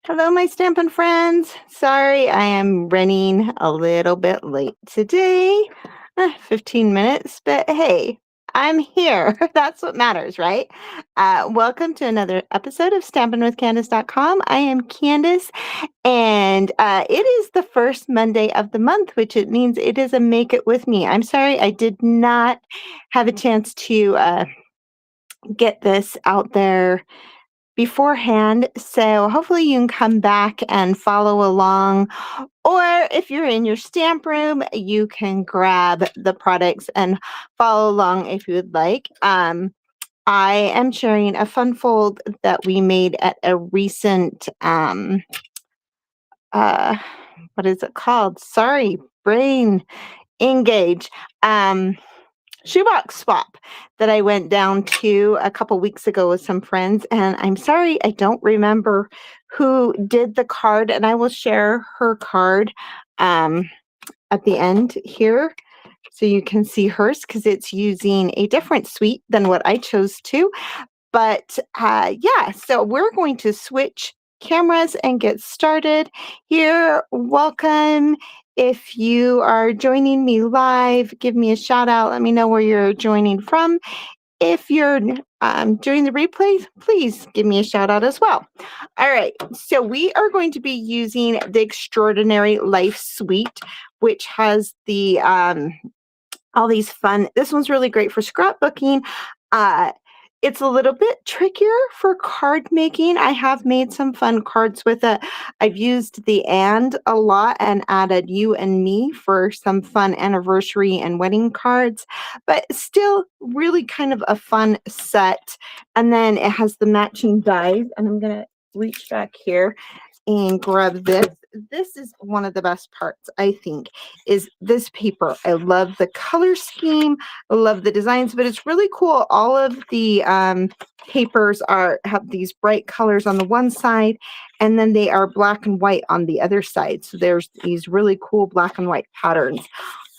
Hello, my Stampin' friends. Sorry, I am running a little bit late today. 15 minutes, but hey, I'm here. That's what matters, right? Welcome to another episode of Stampin'withCandace.com. I am Candace, and it is the first Monday of the month, which it means it is a Make It With Me. I'm sorry, I did not have a chance to get this out there beforehand. So hopefully you can come back and follow along. Or if you're in your stamp room, you can grab the products and follow along if you would like. I am sharing a fun fold that we made at a recent uh what is it called? Sorry, brain engage. Shoebox swap that I went down to a couple weeks ago with some friends. And I'm sorry, I don't remember who did the card, and I will share her card at the end here so you can see hers because it's using a different suite than what I chose to. But yeah, so we're going to switch cameras and get started here. Welcome. If you are joining me live, give me a shout out. Let me know where you're joining from. If you're doing the replay, please give me a shout out as well. All right, so we are going to be using the Extraordinary Life Suite, which has the all these fun. This one's really great for scrapbooking. Uh, it's a little bit trickier for card making. I have made some fun cards with it. I've used the and a lot and added you and me for some fun anniversary and wedding cards, but still really kind of a fun set. And then it has the matching dies, and I'm going to reach back here and grab this. This is one of the best parts, I think, is this paper. I love the color scheme. I love the designs, but it's really cool. All of the papers have these bright colors on the one side, and then they are black and white on the other side. So there's these really cool black and white patterns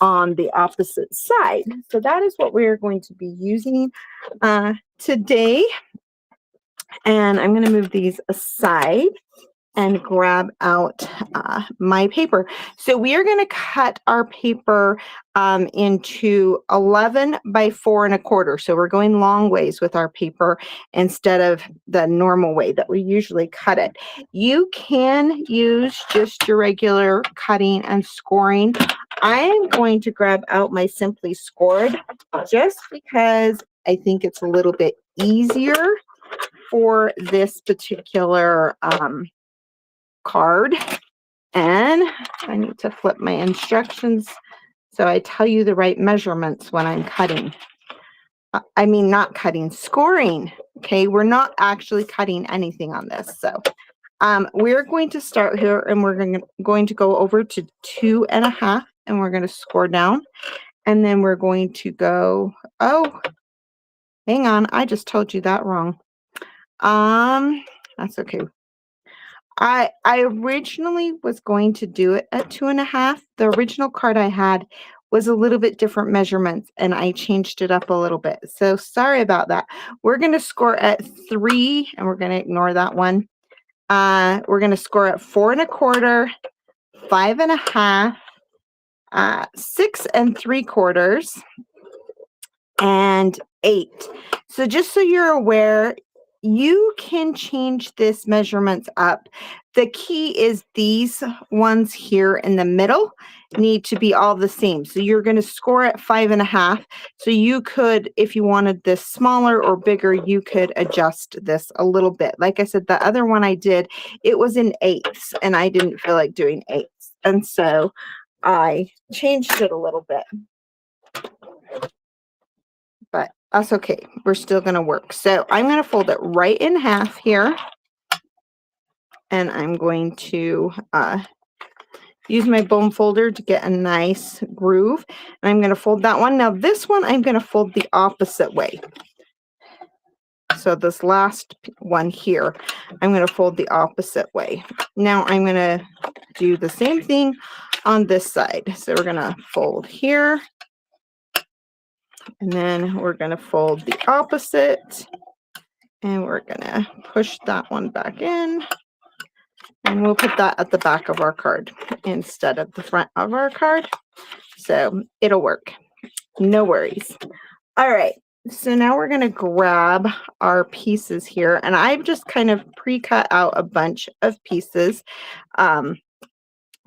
on the opposite side. So that is what we're going to be using today. And I'm going to move these aside and grab out my paper. So we are going to cut our paper into 11 by 4 1/4. So we're going long ways with our paper instead of the normal way that we usually cut it. You can use just your regular cutting and scoring. I'm going to grab out my Simply Scored just because I think it's a little bit easier for this particular card. And I need to flip my instructions so I tell you the right measurements when I'm cutting. I mean, not cutting, scoring. Okay, we're not actually cutting anything on this. So we're going to start here, and we're going to go over to 2 1/2, and we're going to score down. And then we're going to go, oh, hang on, I just told you that wrong. That's okay. I originally was going to do it at 2 1/2. The original card I had was a little bit different measurements, and I changed it up a little bit. So sorry about that. We're going to score at 3, and we're going to ignore that one. We're going to score at 4 1/4, 5 1/2, 6 3/4, and 8. So just so you're aware, you can change this measurements up. The key is these ones here in the middle need to be all the same. So you're going to score at 5 1/2. So you could, if you wanted this smaller or bigger, you could adjust this a little bit. Like I said, the other one I did, it was in 8ths, and I didn't feel like doing 8ths. And so I changed it a little bit. But that's okay. We're still going to work. So I'm going to fold it right in half here. And I'm going to use my bone folder to get a nice groove. And I'm going to fold that one. Now this one, I'm going to fold the opposite way. So this last one here, I'm going to fold the opposite way. Now I'm going to do the same thing on this side. So we're going to fold here. And then we're going to fold the opposite, and we're going to push that one back in. And we'll put that at the back of our card instead of the front of our card. So it'll work. No worries. All right. So now we're going to grab our pieces here. And I've just kind of pre-cut out a bunch of pieces.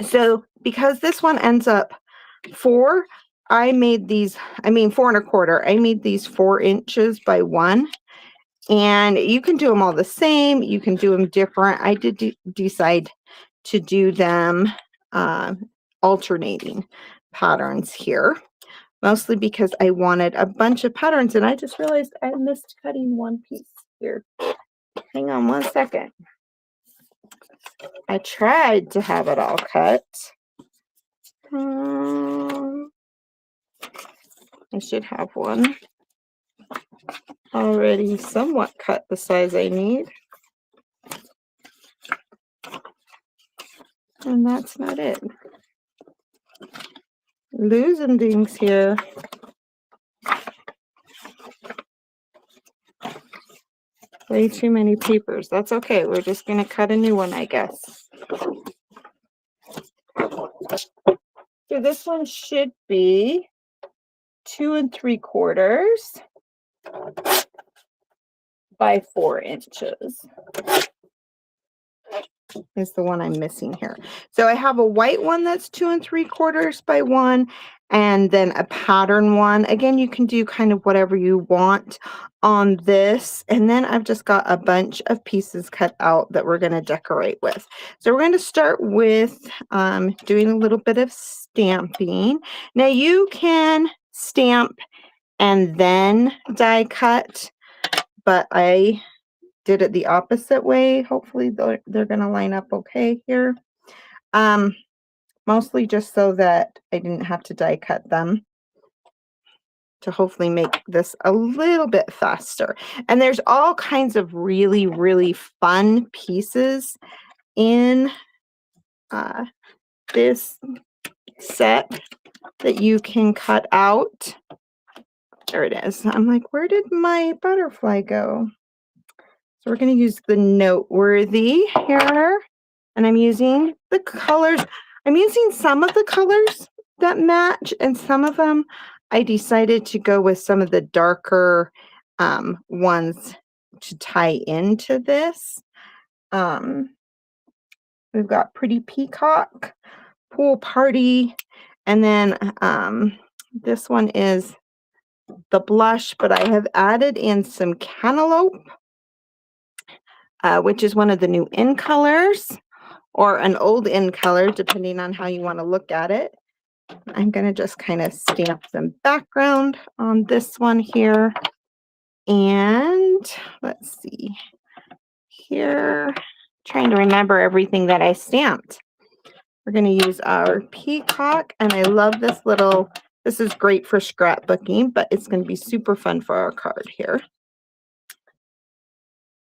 So because this one ends up 4, I made these, 4 1/4. I made these 4 inches by 1. And you can do them all the same. You can do them different. I did decide to do them alternating patterns here, mostly because I wanted a bunch of patterns, and I just realized I missed cutting one piece here. Hang on one second. I tried to have it all cut. I should have one already somewhat cut the size I need. And that's not it. Losing things here. Way too many papers. That's okay. We're just going to cut a new one, I guess. So this one should be 2 3/4 by 4 inches. Is the one I'm missing here. So I have a white one that's 2 3/4 by 1, and then a pattern one. Again, you can do kind of whatever you want on this. And then I've just got a bunch of pieces cut out that we're going to decorate with. So we're going to start with doing a little bit of stamping. Now you can stamp and then die cut, but I did it the opposite way. Hopefully they're going to line up okay here. Mostly just so that I didn't have to die cut them, to hopefully make this a little bit faster. And there's all kinds of really, really fun pieces in this set that you can cut out. There it is. I'm like, where did my butterfly go? So we're going to use the Noteworthy here, and I'm using the colors. I'm using some of the colors that match, and some of them I decided to go with some of the darker ones to tie into this. We've got Pretty Peacock, Pool Party, and then this one is the Blush, but I have added in some Cantaloupe, which is one of the new in colors, or an old in color, depending on how you want to look at it. I'm going to just kind of stamp some background on this one here. And let's see here, trying to remember everything that I stamped. We're going to use our peacock, and I love this little, this is great for scrapbooking, but it's going to be super fun for our card here.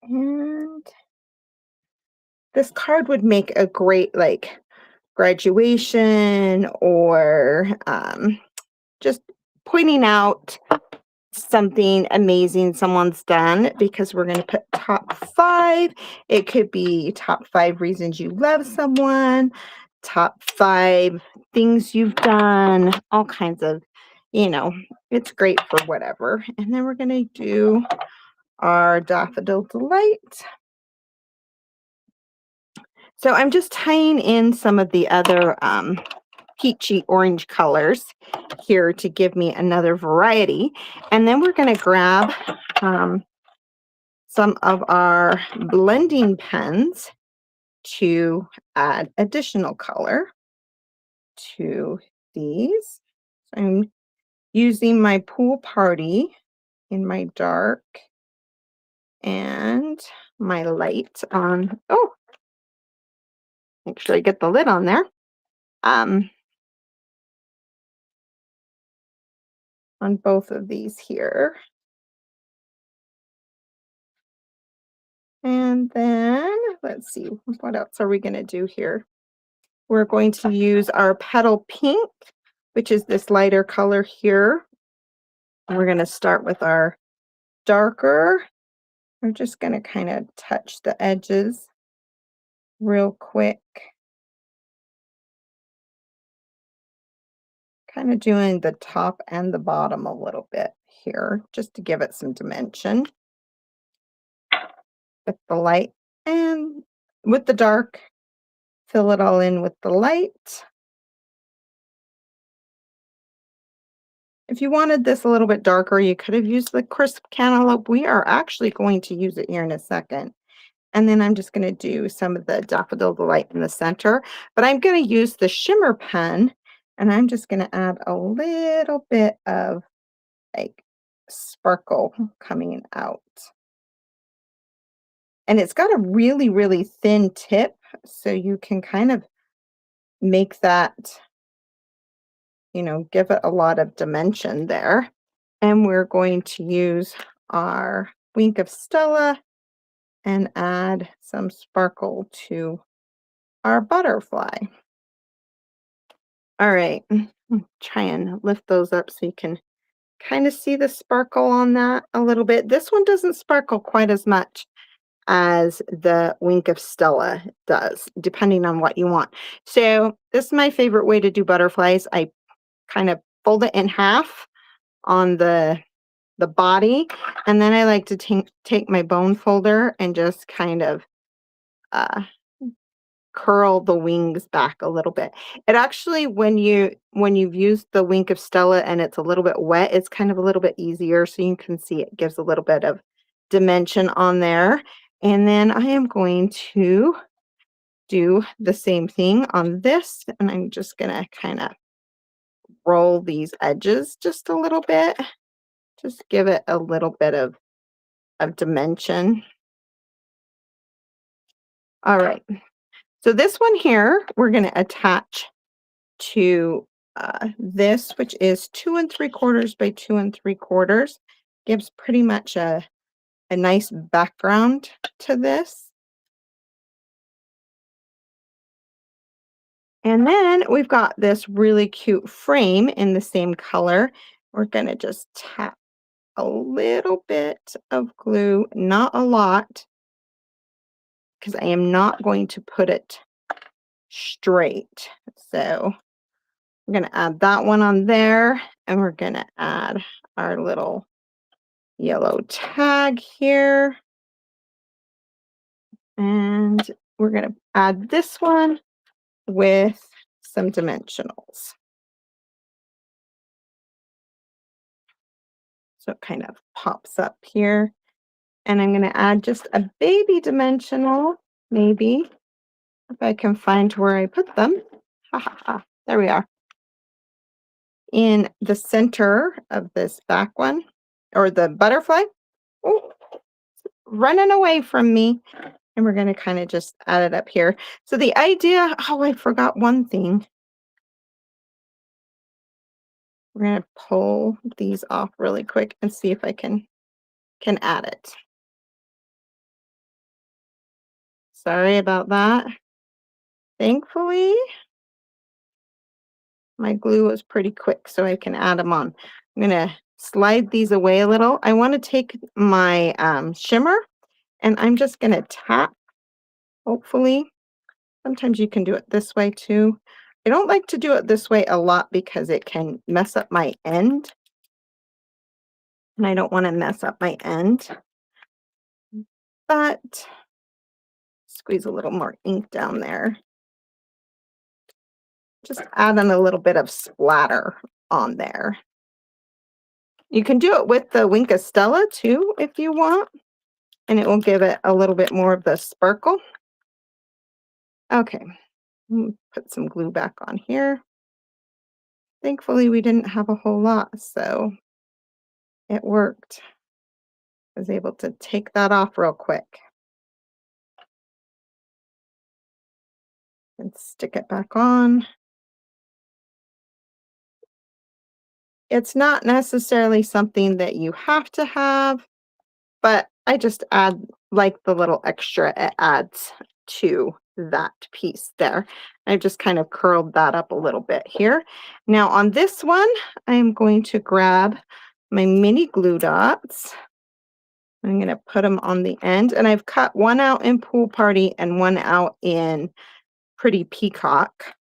And this card would make a great, like, graduation, or just pointing out something amazing someone's done, because we're going to put top 5. It could be top 5 reasons you love someone, top 5 things you've done, all kinds of, it's great for whatever. And then we're going to do our Daffodil Delight. So I'm just tying in some of the other peachy orange colors here to give me another variety. And then we're going to grab some of our blending pens to add additional color to these. So I'm using my Pool Party in my dark and my light on. Oh, make sure I get the lid on there. On both of these here. And then let's see, what else are we going to do here? We're going to use our Petal Pink, which is this lighter color here. And we're going to start with our darker. We're just going to kind of touch the edges real quick. Kind of doing the top and the bottom a little bit here, just to give it some dimension with the light and with the dark. Fill it all in with the light. If you wanted this a little bit darker, you could have used the crisp cantaloupe. We are actually going to use it here in a second. And then I'm just going to do some of the daffodil delight in the center. But I'm going to use the shimmer pen, and I'm just going to add a little bit of like sparkle coming out. And it's got a really, really thin tip, so you can kind of make that, give it a lot of dimension there. And we're going to use our Wink of Stella and add some sparkle to our butterfly. All right, try and lift those up so you can kind of see the sparkle on that a little bit. This one doesn't sparkle quite as much as the Wink of Stella does, depending on what you want. So this is my favorite way to do butterflies. I kind of fold it in half on the body, and then I like to take my bone folder and just kind of uh, curl the wings back a little bit. It actually, when you've used the Wink of Stella and it's a little bit wet, it's kind of a little bit easier, so you can see it gives a little bit of dimension on there. And then I am going to do the same thing on this, and I'm just gonna kind of roll these edges just a little bit, just give it a little bit of dimension. All right, so this one here, we're gonna attach to this, which is 2 3/4 by 2 3/4. Gives pretty much a nice background to this. And then we've got this really cute frame in the same color. We're gonna just tap a little bit of glue, not a lot, because I am not going to put it straight. So we're gonna add that one on there, and we're gonna add our little yellow tag here. And we're gonna add this one with some dimensionals. So it kind of pops up here. And I'm going to add just a baby dimensional, maybe, if I can find where I put them. Ha ha ha. There we are. In the center of this back one, or the butterfly. Oh, running away from me. And we're going to kind of just add it up here. So the idea, oh, I forgot one thing. We're going to pull these off really quick and see if I can add it. Sorry about that. Thankfully, my glue was pretty quick, so I can add them on. I'm going to slide these away a little. I want to take my shimmer, and I'm just going to tap, hopefully. Sometimes you can do it this way too. I don't like to do it this way a lot because it can mess up my end. And I don't want to mess up my end. But squeeze a little more ink down there. Just adding a little bit of splatter on there. You can do it with the Wink of Stella too if you want, and it will give it a little bit more of the sparkle. Okay, put some glue back on here. Thankfully, we didn't have a whole lot, so it worked. I was able to take that off real quick and stick it back on. It's not necessarily something that you have to have, but I just add like the little extra it adds to that piece there. I just kind of curled that up a little bit here. Now on this one, I'm going to grab my mini glue dots. I'm gonna put them on the end, and I've cut one out in Pool Party and one out in Pretty Peacock.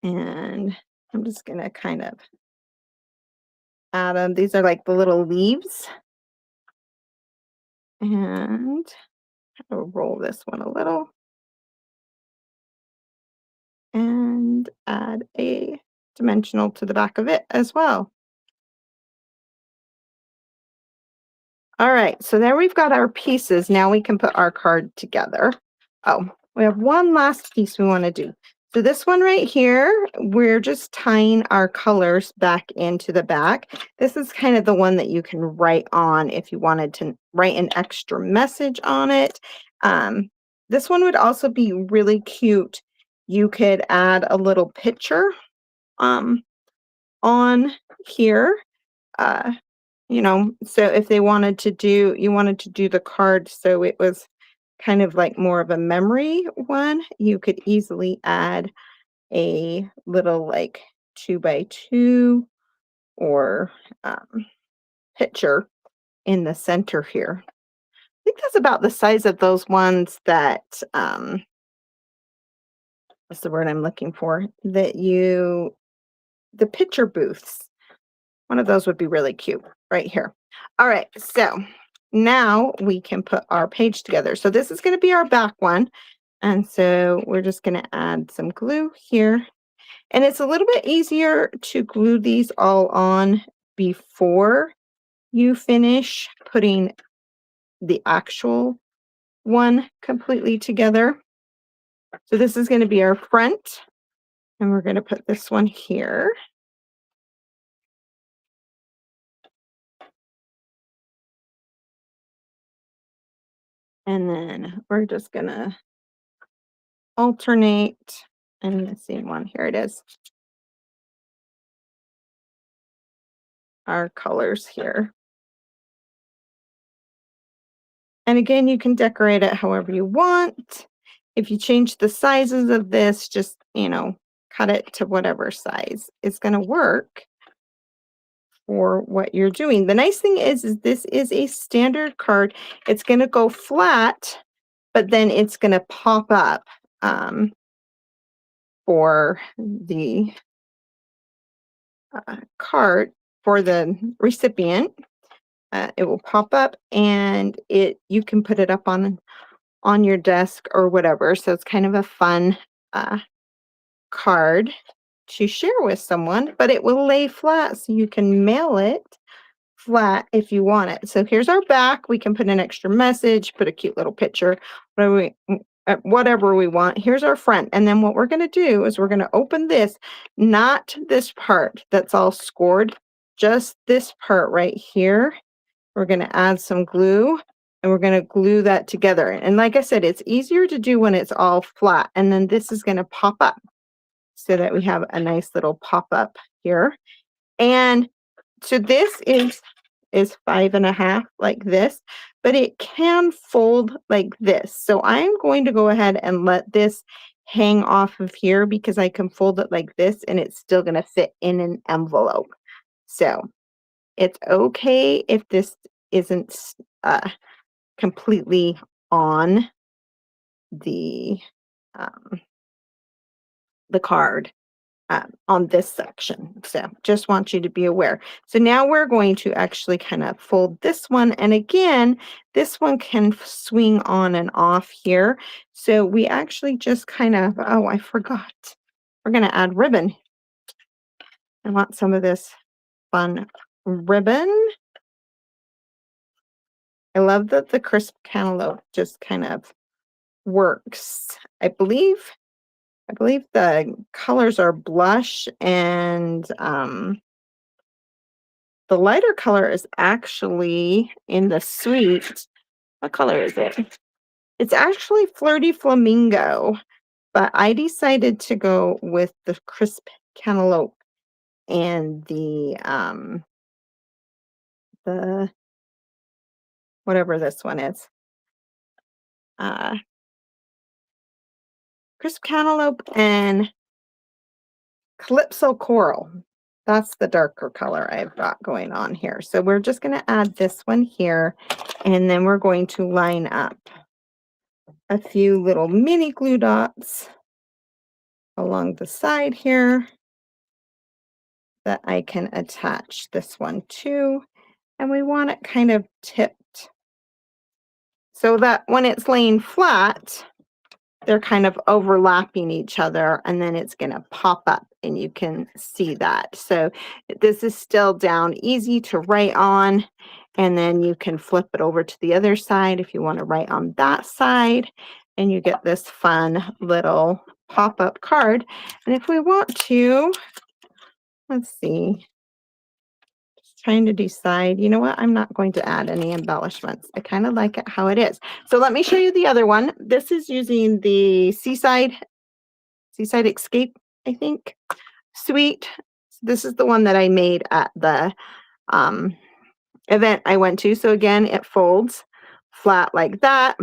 And I'm just gonna kind of add them. These are like the little leaves. And I'll roll this one a little and add a dimensional to the back of it as well. All right, so there we've got our pieces. Now we can put our card together. Oh, we have one last piece we want to do. So this one right here, we're just tying our colors back into the back. This is kind of the one that you can write on if you wanted to write an extra message on it. This one would also be really cute. You could add a little picture on here. Uh, so if they wanted to do, you wanted to do the card so it was kind of like more of a memory one, you could easily add a little like 2x2 or picture in the center here. I think that's about the size of those ones that, what's the word I'm looking for? The picture booths. One of those would be really cute right here. All right, so now we can put our page together. So this is going to be our back one. And so we're just going to add some glue here. And it's a little bit easier to glue these all on before you finish putting the actual one completely together. So this is going to be our front. And we're going to put this one here. And then we're just going to alternate and the same one. Here it is. Our colors here. And again, you can decorate it however you want. If you change the sizes of this, just, cut it to whatever size is going to work for what you're doing. The nice thing is this is a standard card. It's going to go flat, but then it's going to pop up for the card for the recipient. It will pop up and you can put it up on your desk or whatever. So it's kind of a fun card to share with someone, but it will lay flat so you can mail it flat if you want it. So here's our back. We can put an extra message, put a cute little picture, whatever we want. Here's our front. And then what we're going to do is we're going to open this, not this part that's all scored, just this part right here. We're going to add some glue and we're going to glue that together. And like I said, it's easier to do when it's all flat. And then this is going to pop up so that we have a nice little pop up here. And so this is 5.5 like this, but it can fold like this. So I'm going to go ahead and let this hang off of here because I can fold it like this and it's still going to fit in an envelope. So it's okay if this isn't completely on the card. On this section. So just want you to be aware. So now we're going to actually kind of fold this one. And again, this one can swing on and off here. So we actually just kind of, oh, I forgot. We're going to add ribbon. I want some of this fun ribbon. I love that the crisp cantaloupe just kind of works. I believe the colors are blush and the lighter color is actually in the suite. What color is it? It's actually Flirty Flamingo, but I decided to go with the crisp cantaloupe and the whatever this one is. Crisp cantaloupe and Calypso Coral. That's the darker color I've got going on here. So we're just going to add this one here, and then we're going to line up a few little mini glue dots along the side here that I can attach this one to. And we want it kind of tipped so that when it's laying flat, they're kind of overlapping each other, and then it's going to pop up and you can see that. So this is still down easy to write on, and then you can flip it over to the other side if you want to write on that side, and you get this fun little pop-up card. And if we want to, let's see, trying to decide, you know what, I'm not going to add any embellishments. I kind of like it how it is. So let me show you the other one. This is using the Seaside Escape, I think, suite. This is the one that I made at the um, event I went to. So again, it folds flat like that.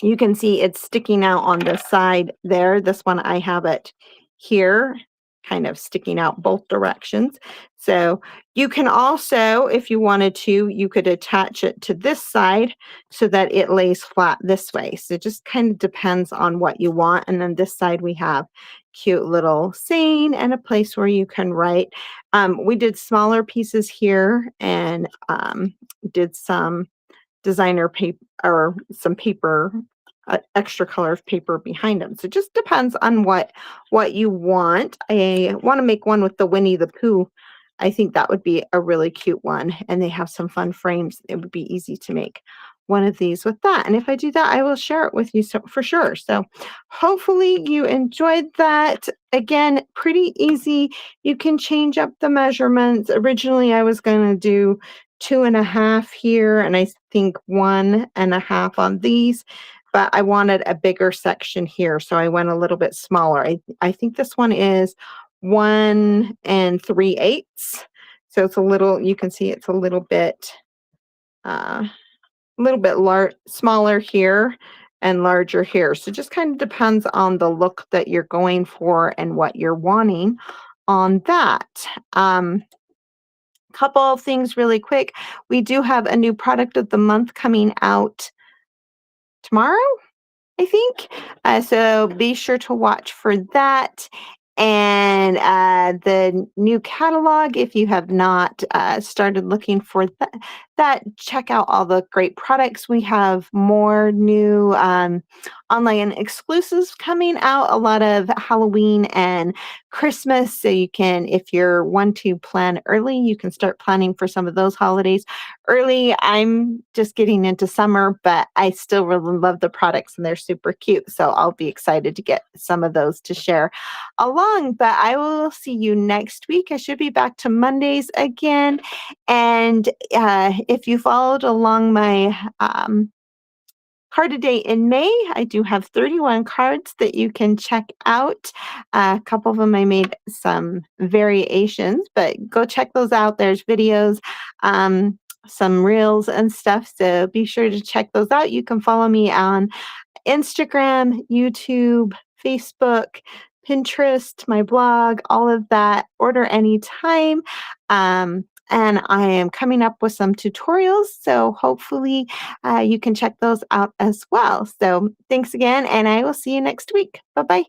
You can see it's sticking out on the side there. This one, I have it here, kind of sticking out both directions. So you can also, if you wanted to, you could attach it to this side so that it lays flat this way. So it just kind of depends on what you want. And then this side we have cute little saying and a place where you can write. We did smaller pieces here and did some designer paper or some paper, extra color of paper behind them. So it just depends on what you want. I want to make one with the Winnie the Pooh. I think that would be a really cute one, and they have some fun frames. It would be easy to make one of these with that. And if I do that, I will share it with you for sure. So hopefully you enjoyed that. Again, pretty easy. You can change up the measurements. Originally, I was going to do 2.5 here, and I think 1.5 on these, but I wanted a bigger section here, so I went a little bit smaller. I think this one is 1 3/8. So it's a little, you can see it's a little bit smaller here and larger here. So just kind of depends on the look that you're going for and what you're wanting on that. Couple of things really quick. We do have a new product of the month coming out tomorrow, I think. So be sure to watch for that. And the new catalog, if you have not started looking for that, check out all the great products. We have more new online exclusives coming out, a lot of Halloween and Christmas. So you can, if you're one to plan early, you can start planning for some of those holidays early. I'm just getting into summer, but I still really love the products and they're super cute. So I'll be excited to get some of those to share along. But I will see you next week. I should be back to Mondays again. And if you followed along my card a day in May, I do have 31 cards that you can check out. A couple of them I made some variations, but go check those out. There's videos, some reels and stuff. So be sure to check those out. You can follow me on Instagram, YouTube, Facebook, Pinterest, my blog, all of that. Order anytime. And I am coming up with some tutorials, so hopefully you can check those out as well. So thanks again, and I will see you next week. Bye-bye.